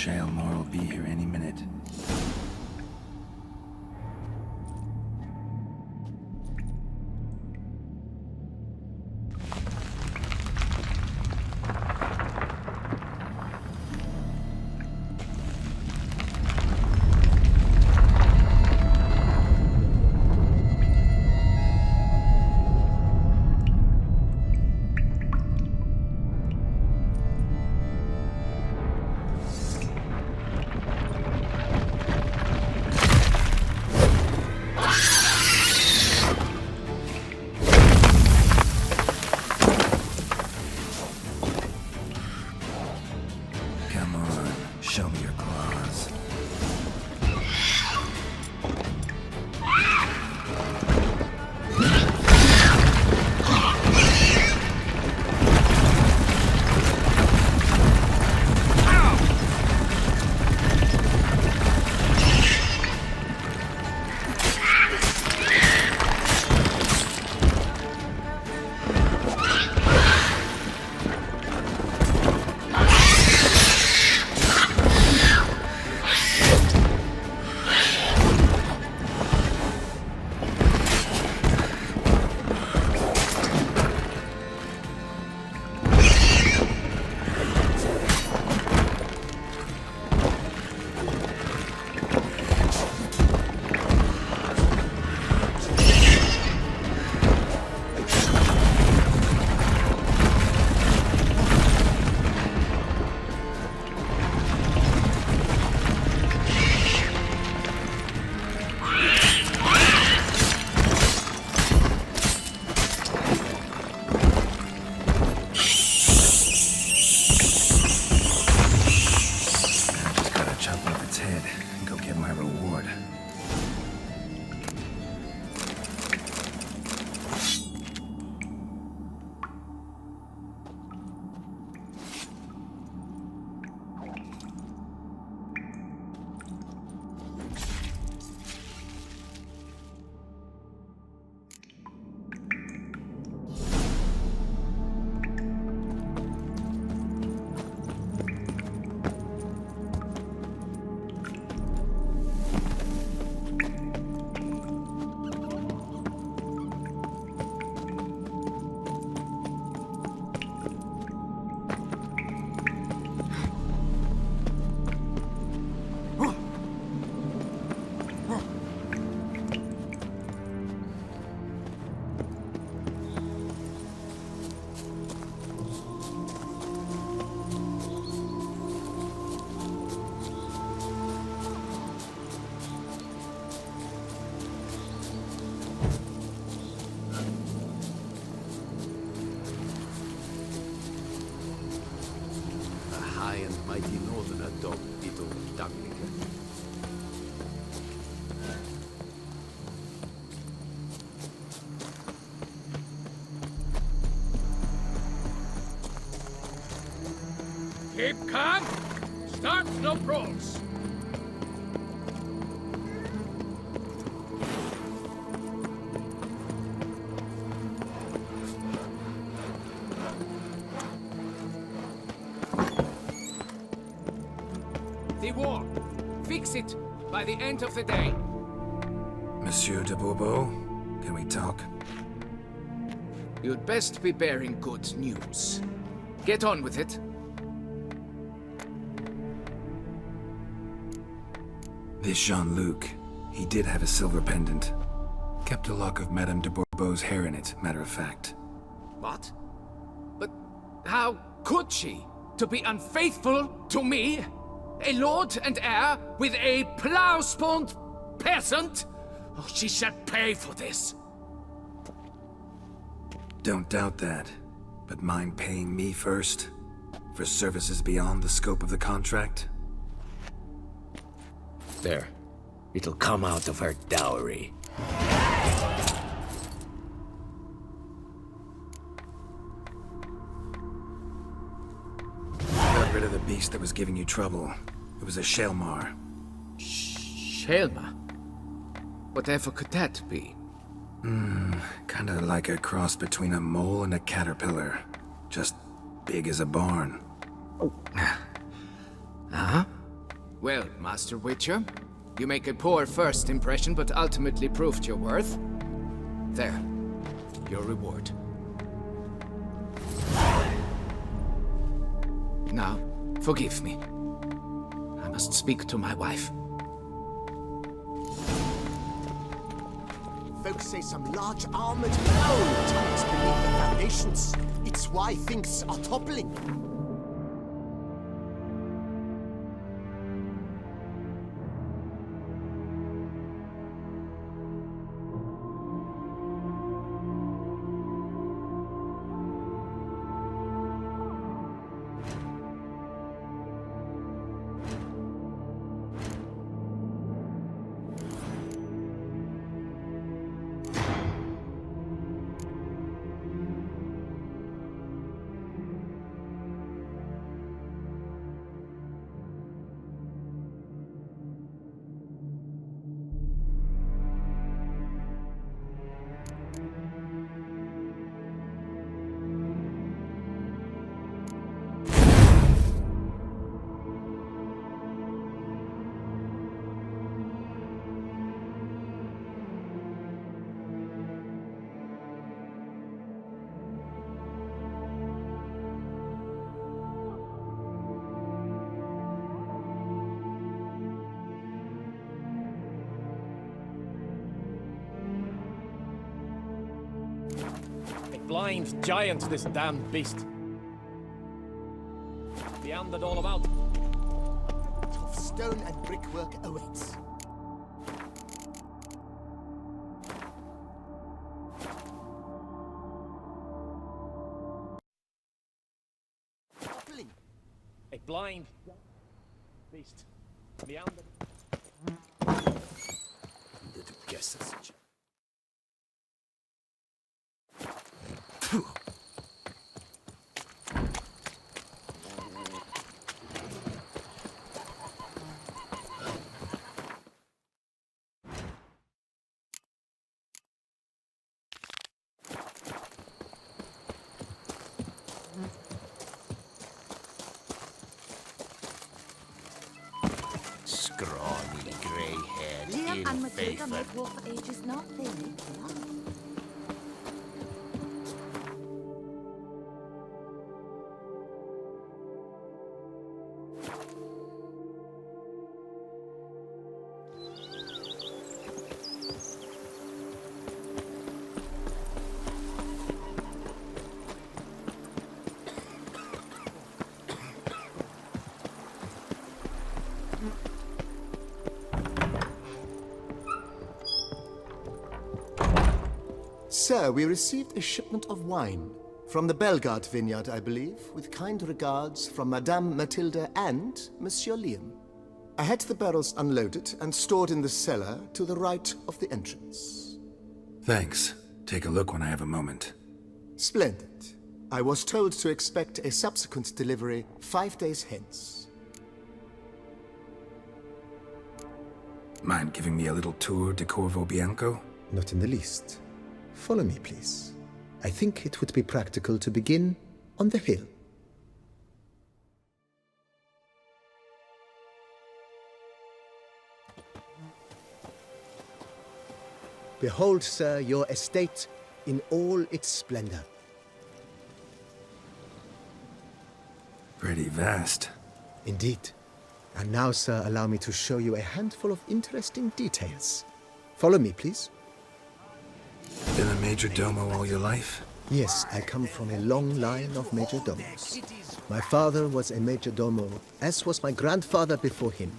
Shaelmar will be here any minute. Show me your claws. Mighty northerner dog Dito Dagling. Keep calm. Start no pros. The war. Fix it by the end of the day. Monsieur de Bourbeau, can we talk? You'd best be bearing good news. Get on with it. This Jean-Luc, he did have a silver pendant. Kept a lock of Madame de Bourbeau's hair in it, matter of fact. What? But how could she? To be unfaithful to me? A lord and heir with a plow-spawned peasant? Oh, she shall pay for this. Don't doubt that. But mind paying me first? For services beyond the scope of the contract? There. It'll come out of her dowry. Got rid of the beast that was giving you trouble. It was a Shaelmar. Shaelmar? Whatever could that be? Kinda like a cross between a mole and a caterpillar. Just big as a barn. Uh-huh. Well, Master Witcher, you make a poor first impression, but ultimately proved your worth. There, your reward. Now, forgive me. I must speak to my wife. Folks say some large armored foe tunnels beneath the foundations. It's why things are toppling. A blind giant, this damned beast. Beyond it all about. Tough stone and brickwork awaits. Toppling. A blind beast. Beyond it. Little guesses. Scrawny, grey-haired, Liam and Matilda ill-favoured. might walk for ages now, they make love. Sir, we received a shipment of wine. From the Belgard vineyard, I believe, with kind regards from Madame Matilda and Monsieur Liam. I had the barrels unloaded and stored in the cellar to the right of the entrance. Thanks. Take a look when I have a moment. Splendid. I was told to expect a subsequent delivery 5 days hence. Mind giving me a little tour de Corvo Bianco? Not in the least. Follow me, please. I think it would be practical to begin on the hill. Behold, sir, your estate in all its splendor. Pretty vast. Indeed. And now, sir, allow me to show you a handful of interesting details. Follow me, please. Been a major domo all your life? Yes, I come from a long line of major domos. My father was a major domo, as was my grandfather before him,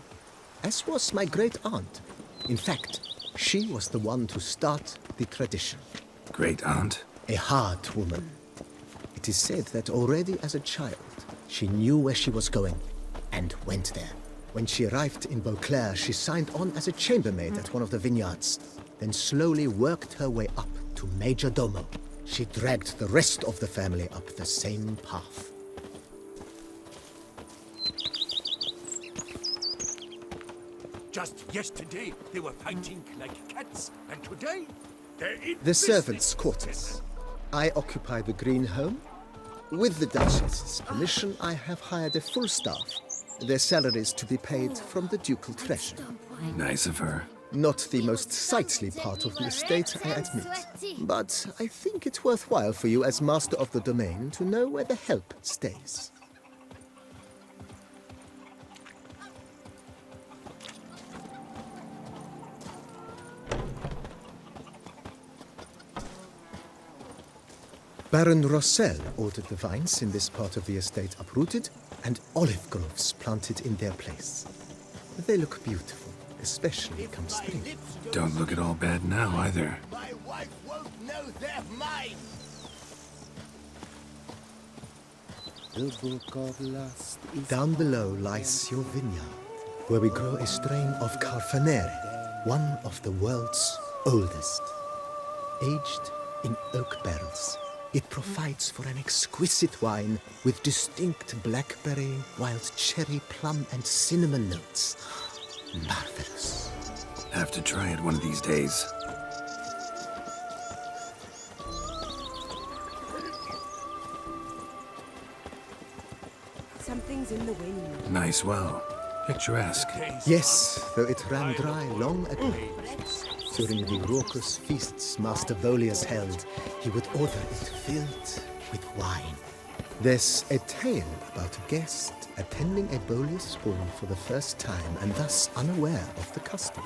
as was my great aunt. In fact, she was the one to start the tradition. Great aunt? A hard woman. It is said that already as a child, she knew where she was going and went there. When she arrived in Beauclair, she signed on as a chambermaid at one of the vineyards, then slowly worked her way up to major domo. She dragged the rest of the family up the same path. Just yesterday, they were fighting like cats, and today, they're in The business. servants' quarters. I occupy the green home. With the Duchess's permission, I have hired a full staff. their salaries to be paid from the ducal treasure. Nice of her. Not the most sightly part of the estate, I admit. But I think it's worthwhile for you as master of the domain to know where the help stays. Baron Rossel ordered the vines in this part of the estate uprooted and olive groves planted in their place. They look beautiful, especially come spring. Don't look at all bad now either. My wife won't know they're mine. The book of lust is Down below lies your vineyard, where we grow a strain of Carfanere, one of the world's oldest. Aged in oak barrels, it provides for an exquisite wine with distinct blackberry, wild cherry, plum, and cinnamon notes. Marvelous. Have to try it one of these days. Something's in the wind. Nice well. Picturesque. Yes, though it ran dry long ago. During the raucous feasts Master Volius held, he would order it filled with wine. There's a tale about a guest attending a Bolius ball for the first time and thus unaware of the custom.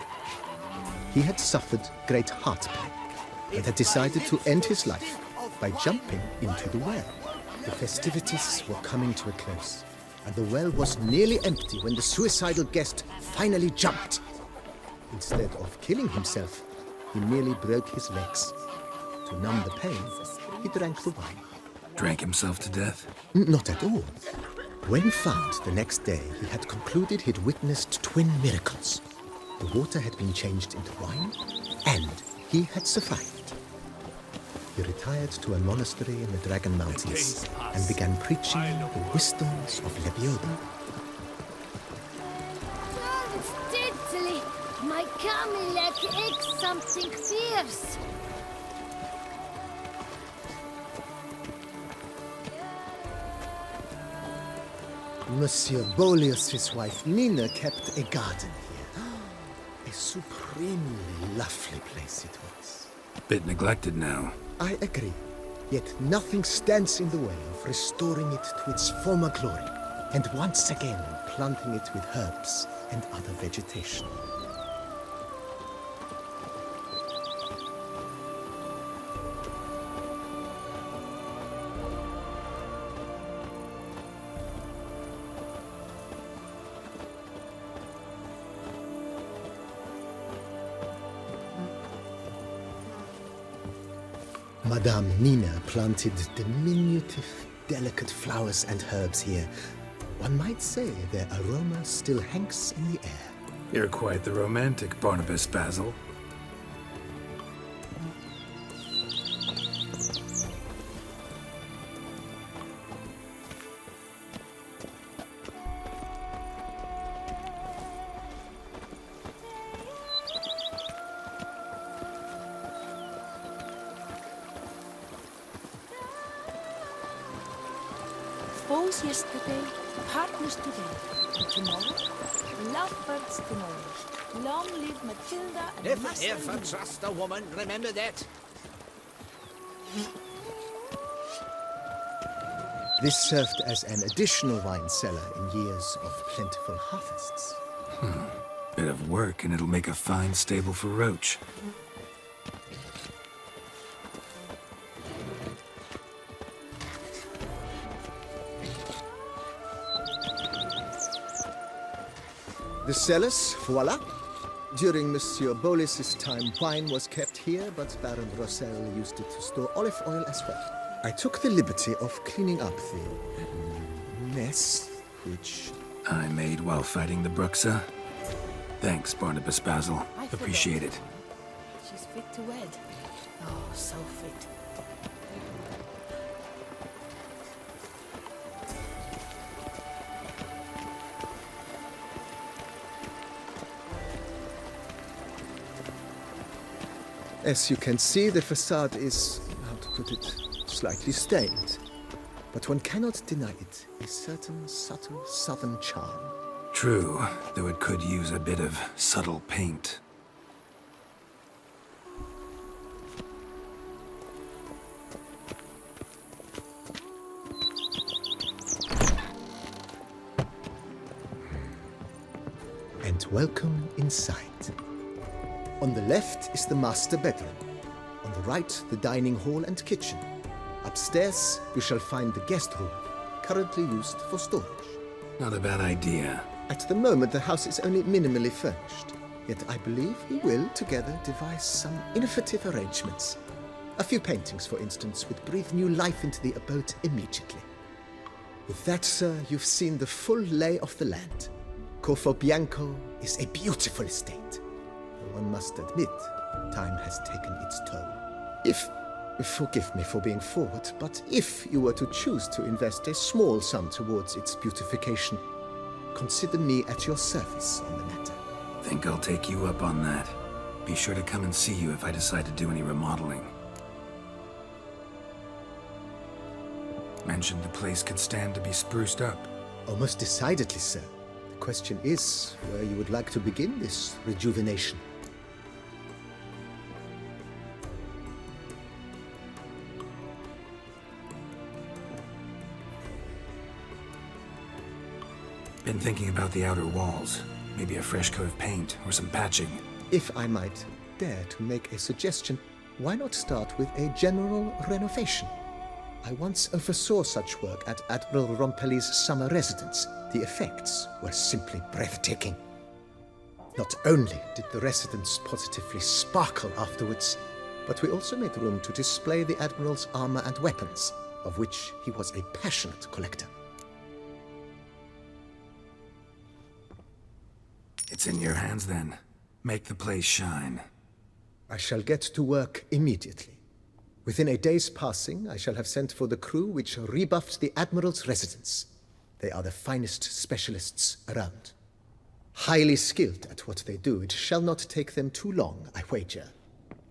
He had suffered great heartbreak and had decided to end his life by jumping into the well. The festivities were coming to a close, and the well was nearly empty when the suicidal guest finally jumped. Instead of killing himself, he merely broke his legs. To numb the pain, he drank the wine. Drank himself to death? Not at all. When found the next day, he had concluded he'd witnessed twin miracles. The water had been changed into wine, and he had survived. He retired to a monastery in the Dragon Mountains and began preaching the wisdoms of Lebioda. Steadily, my Camilec aches something fierce. Monsieur Bolius' wife Nina kept a garden here. A supremely lovely place it was. Bit neglected now. I agree. Yet nothing stands in the way of restoring it to its former glory, and once again planting it with herbs and other vegetation. Madame Nina planted diminutive, delicate flowers and herbs here. One might say their aroma still hangs in the air. You're quite the romantic, Barnabas Basil. Foes yesterday, partners today, and tomorrow, lovebirds tomorrow. Long live Matilda and Master Luke. trust a woman, remember that. This served as an additional wine cellar in years of plentiful harvests. Bit of work and it'll make a fine stable for Roach. The cellars, voila. During Monsieur Bolis's time, wine was kept here, but Baron Rossel used it to store olive oil as well. I took the liberty of cleaning up the mess, which... I made while fighting the Bruxa. Thanks, Barnabas Basil. I forgot. Appreciate it. She's fit to wed. Oh, so fit. As you can see, the facade is, how to put it, slightly stained. but one cannot deny it a certain subtle southern charm. True, though it could use a bit of subtle paint. And welcome inside. On the left is the master bedroom. On the right, the dining hall and kitchen. Upstairs, you shall find the guest room, currently used for storage. Not a bad idea. At the moment, the house is only minimally furnished. Yet I believe we will, together, devise some innovative arrangements. A few paintings, for instance, would breathe new life into the abode immediately. With that, sir, you've seen the full lay of the land. Corvo Bianco is a beautiful estate. Though one must admit, time has taken its toll. Forgive me for being forward, but if you were to choose to invest a small sum towards its beautification, consider me at your service on the matter. Think I'll take you up on that. Be sure to come and see you if I decide to do any remodeling. Mentioned the place could stand to be spruced up. Oh, most decidedly, sir. The question is where you would like to begin this rejuvenation. Been thinking about the outer walls. Maybe a fresh coat of paint or some patching. If I might dare to make a suggestion, why not start with a general renovation? I once oversaw such work at Admiral Rompelli's summer residence. The effects were simply breathtaking. Not only did the residence positively sparkle afterwards, but we also made room to display the Admiral's armor and weapons, of which he was a passionate collector. It's in your hands then. Make the place shine. I shall get to work immediately. Within a day's passing, I shall have sent for the crew which rebuffed the Admiral's residence. They are the finest specialists around. Highly skilled at what they do, it shall not take them too long, I wager.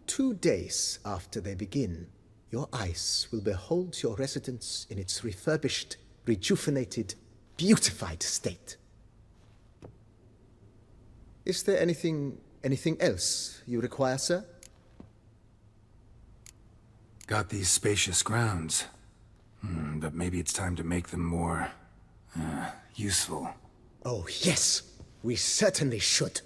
2 days after they begin, your eyes will behold your residence in its refurbished, rejuvenated, beautified state. Is there anything else you require, sir? Got these spacious grounds. But maybe it's time to make them more... useful. Oh, yes. We certainly should.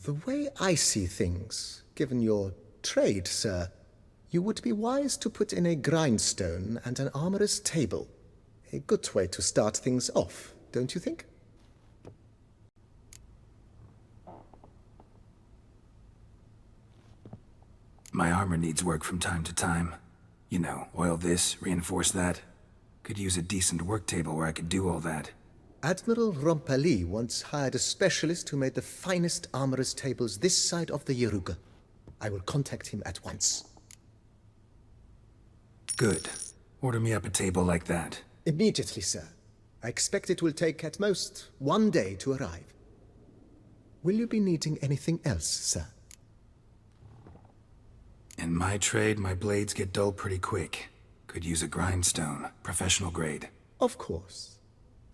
The way I see things, given your trade, sir, you would be wise to put in a grindstone and an armorer's table. A good way to start things off, don't you think? My armor needs work from time to time. You know, oil this, reinforce that. Could use a decent work table where I could do all that. Admiral Rompelli once hired a specialist who made the finest armorer's tables this side of the Yaruga. I will contact him at once. Good. Order me up a table like that. Immediately, sir. I expect it will take at most 1 day to arrive. Will you be needing anything else, sir? In my trade, my blades get dull pretty quick. Could use a grindstone, professional grade. Of course.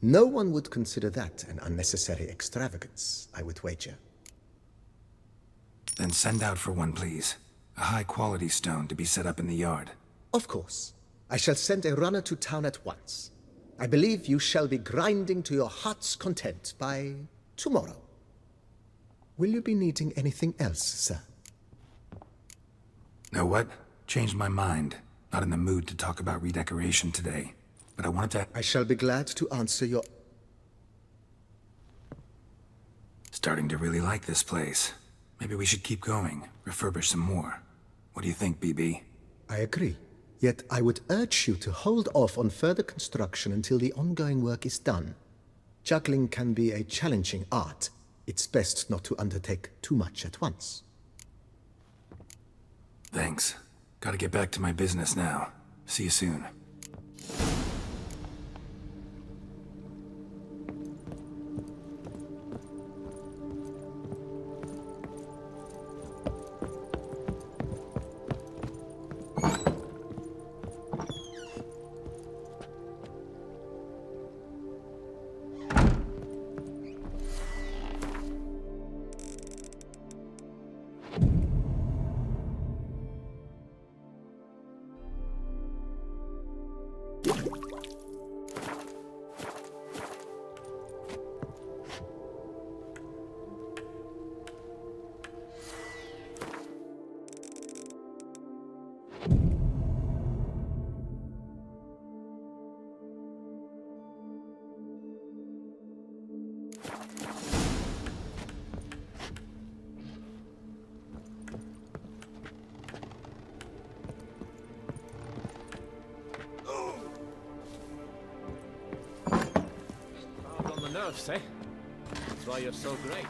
No one would consider that an unnecessary extravagance, I would wager. Then send out for one, please. A high-quality stone to be set up in the yard. Of course. I shall send a runner to town at once. I believe you shall be grinding to your heart's content by tomorrow. Will you be needing anything else, sir? Know what? Changed my mind. Not in the mood to talk about redecoration today. But I wanted to... I shall be glad to answer your... Starting to really like this place. Maybe we should keep going, refurbish some more. What do you think, BB? I agree. Yet I would urge you to hold off on further construction until the ongoing work is done. Juggling can be a challenging art. It's best not to undertake too much at once. Thanks. Gotta get back to my business now. See you soon. Hard on the nerves, eh? That's why you're so great.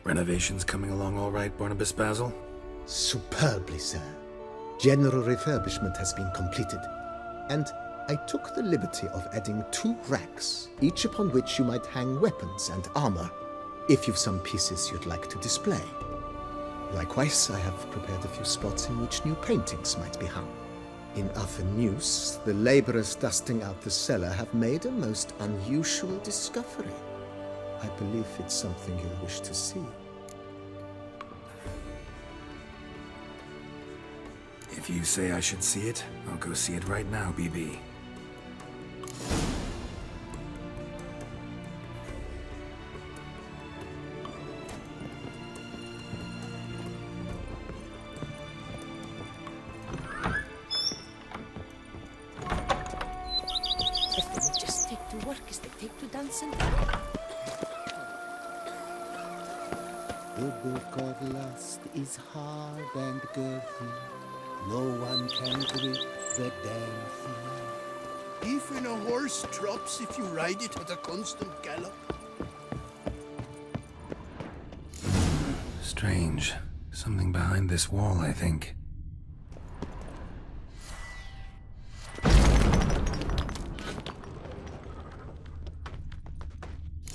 Renovations coming along all right, Barnabas Basil? Superbly, sir. General refurbishment has been completed, and I took the liberty of adding 2 racks, each upon which you might hang weapons and armor, if you've some pieces you'd like to display. Likewise, I have prepared a few spots in which new paintings might be hung. In other news, the laborers dusting out the cellar have made a most unusual discovery. I believe it's something you'll wish to see. If you say I should see it, I'll go see it right now, BB. If they would just take to work as they take to dancing. The book of lust is hard and girthy. No one can grip the damn thing. Even a horse drops if you ride it at a constant gallop. Strange. Something behind this wall, I think.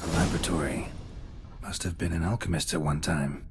A laboratory. Must have been an alchemist at one time.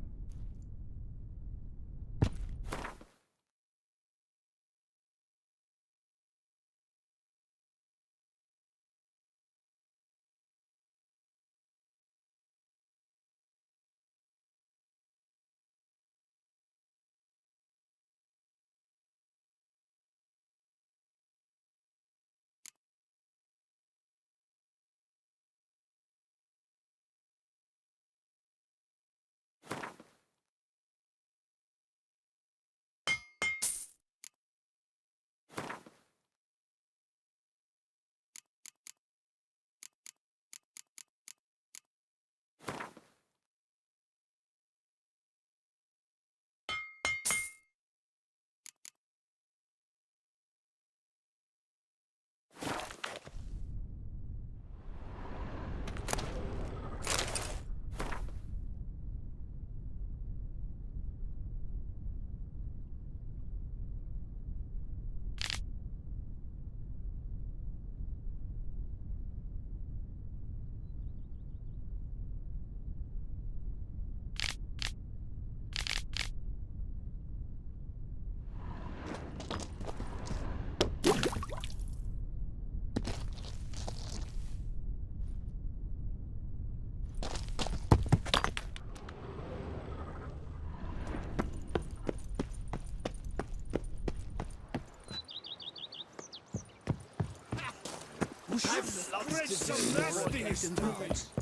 I've lost some nastiness to it.